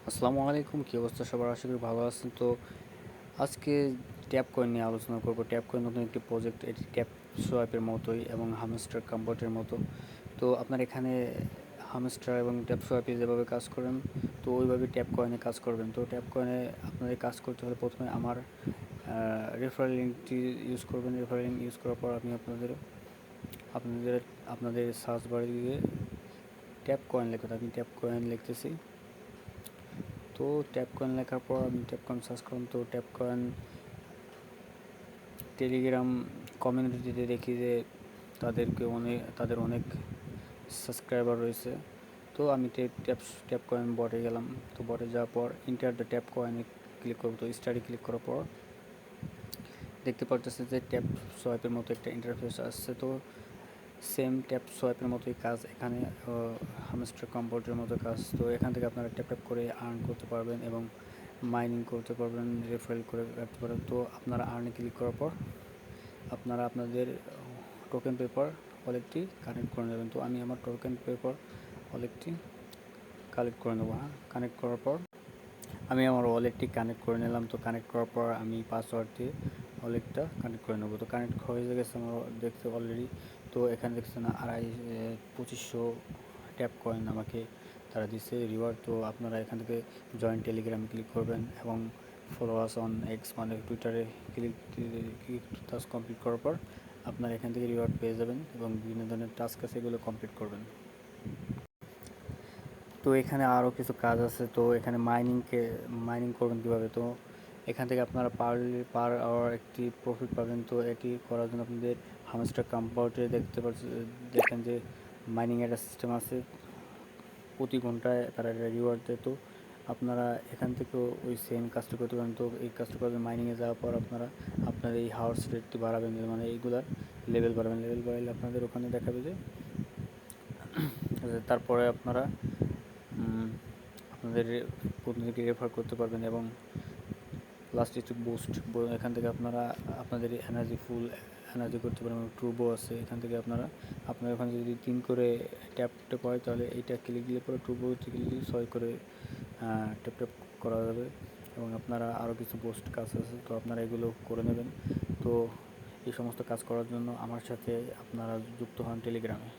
আসসালামু আলাইকুম, কী অবস্থা সবার? আশা করি ভালো আছেন। তো আজকে ট্যাপ কয়েন নিয়ে আলোচনা করব। ট্যাপ কয়েন নতুন একটি প্রজেক্ট, এটি ট্যাপ সোয়াইপের মতোই এবং হামস্টার কম্পোর্টের মতো। তো আপনার এখানে হামস্টার এবং ট্যাপ সোয়াইপে যেভাবে কাজ করেন, তো ওইভাবে ট্যাপ কয়েনে কাজ করবেন। তো ট্যাপ কয়েনে আপনাদের কাজ করতে হলে প্রথমে আমার রেফারেল লিঙ্কটি ইউজ করবেন। রেফারেল লিঙ্ক ইউজ করার পর আমি আপনাদের আপনাদের আপনাদের সার্চ বারে গিয়ে ট্যাপ কয়েন লিখুন। আমি ট্যাপ কয়েন লিখতেছি। তো ট্যাপ কয়েন লেখার পর আমি ট্যাপ কয়েন সার্চ করলাম। তো ট্যাপ কয়েন টেলিগ্রাম কমিউনিটিতে দেখি যে তাদের অনেক সাবস্ক্রাইবার রয়েছে। তো আমি ট্যাপ কয়েন বটে গেলাম। তো বটে যাওয়ার পর ইন্টার দ্য ট্যাপ কয়েনে ক্লিক করবো। তো স্টাডি ক্লিক করার পর দেখতে পারতেছে যে ট্যাপ সোয়াইপের মতো একটা ইন্টারফেস আসছে। তো সেম ট্যাপ সোয়াইপের মতোই কাজ এখানে, হামস্টার কম্পোর্টের মতো কাজ। তো এখান থেকে আপনারা ট্যাপ ট্যাপ করে আর্ন করতে পারবেন এবং মাইনিং করতে পারবেন, রেফারেল করে রাখতে পারবেন। তো আপনারা আর্নে ক্লিক করার পর আপনারা আপনাদের টোকেন পেপার ওয়ালেটটি কানেক্ট করে নেবেন। তো আমি আমার টোকেন পেপার ওয়ালেটটি কালেক্ট করে নেবো। কানেক্ট করার পর আমি আমার ওয়ালেটটি কানেক্ট করে নিলাম। তো কানেক্ট করার পর আমি পাসওয়ার্ড দিয়ে ওয়ালেটটা কানেক্ট করে নেবো। তো কানেক্ট হয়ে গেছে আমার দেখতে অলরেডি। তো এখানে দেখছেন 2500 ট্যাপ কয়েন আমাকে তারা দিচ্ছে রিওয়ার্ড। তো আপনারা এখান থেকে জয়েন্ট টেলিগ্রামে ক্লিক করবেন এবং ফলো আস অন এক্স মানে টুইটারে ক্লিক টাস্ক কমপ্লিট করার পর আপনারা এখান থেকে রিওয়ার্ড পেয়ে যাবেন এবং বিভিন্ন ধরনের টাস্ক আছে, এগুলো কমপ্লিট করবেন। তো এখানে আরও কিছু কাজ আছে। তো এখানে মাইনিং করবেন কীভাবে, তো এখান থেকে আপনারা পার আওয়ার একটি প্রফিট পাবেন। তো এটি করার জন্য আপনাদের হামস্টার কম্পাউন্ডে দেখেন যে মাইনিং একটা সিস্টেম আছে, প্রতি ঘন্টায় তারা রিওয়ার্ড দেয়। তো আপনারা এখান থেকেও ওই সেম কাজটা করতে পারেন। তো এই কাজটা করবেন মাইনিংয়ে যাওয়ার পর আপনারা আপনাদের এই হাউস রেটটি বাড়াবেন, মানে এইগুলার লেভেল বাড়াবেন। লেভেল বাড়াইলে আপনাদের ওখানে দেখাবে যে তারপরে আপনারা আপনাদের প্রতিনিধিকে রেফার করতে পারবেন এবং লাস্ট একটু বুস্ট, এখান থেকে আপনারা আপনাদের এনার্জি করতে পারেন। ট্রুবো আছে, এখান থেকে আপনার ওখানে যদি 3 করে ট্যাপ হয় তাহলে এইটা ক্লিক দিলে পরে ট্রুবো ক্লিক দিলে 6 করে ট্যাপ করা যাবে এবং আপনারা আরও কিছু পোস্ট কাজ আছে, তো আপনারা এগুলো করে নেবেন। তো এই সমস্ত কাজ করার জন্য আমার সাথে আপনারা যুক্ত হন টেলিগ্রামে।